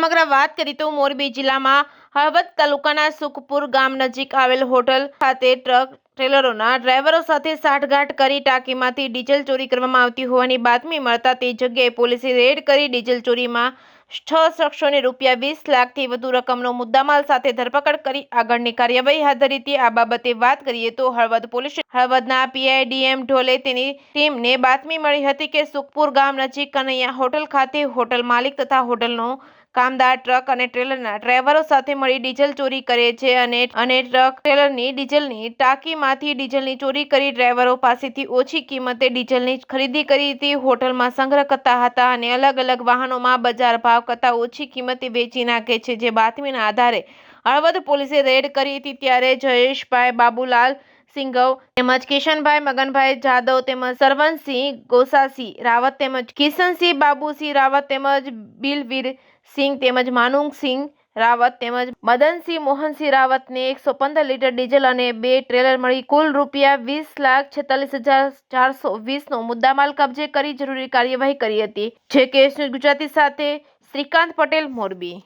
સમગ્ર વાત કરી તો મોરબી જિલ્લામાં હળવદ તાલુકાના સુખપુર ગામ નજીક આવેલ હોટલ ખાતે ટ્રક ટ્રેલરોના ડ્રાઈવરો સાથે સાંઠગાંઠ કરી ટાંકીમાંથી ડીઝલ ચોરી કરવામાં આવતી હોવાની બાતમી મળતા તે જગ્યાએ પોલીસે રેડ કરી ડીઝલ ચોરીમાં 6 શખ્સોને ₹20 લાખથી વધુ રકમનો મુદ્દામાલ સાથે ધરપકડ કરી આગળની કાર્યવાહી હાથ ધરી હતી। આ બાબતે વાત કરીએ તો હળવદના પીઆઈ ડીએમ ઢોલે તેની ટીમને બાતમી મળી હતી કે સુખપુર ગામ નજીક કનૈયા હોટલ ખાતે હોટલ માલિક તથા હોટલનો કામદાર ટ્રક અને ટ્રેલરના ડ્રાઈવરો સાથે મળી ડીઝલ ચોરી કરે છે અને ટ્રક ટ્રેલરની ડીઝલની ટાંકીમાંથી ડીઝલની ચોરી કરી ડ્રાઈવરો પાસેથી ઓછી કિંમતે ડીઝલની ખરીદી કરી હતી, હોટલમાં સંગ્રહ કરતા હતા અને અલગ અલગ વાહનોમાં બજાર ભાવ કરતાં ઓછી કિંમતે વેચી નાખે છે। જે બાતમીના આધારે હળવદ પોલીસે રેડ કરી હતી ત્યારે જયેશભાઈ બાબુલાલ સિંઘવ તેમજ કિશનભાઈ મગનભાઈ જાદવ તેમજ સરવનસિંહ ગોસાસિંહ રાવત તેમજ કિશનસિંહ બાબુસિંહ રાવત તેમજ બિલવીર સિંહ તેમજ માનુંગસિંહ રાવત તેમજ મદનસિંહ મોહનસિંહ રાવતને 115 લીટર ડીઝલ અને 2 ટ્રેલર મળી કુલ ₹20,46,420નો મુદ્દામાલ કબજે કરી જરૂરી કાર્યવાહી કરી હતી। જે કેસ ન્યૂઝ ગુજરાતી સાથે શ્રીકાંત પટેલ, મોરબી।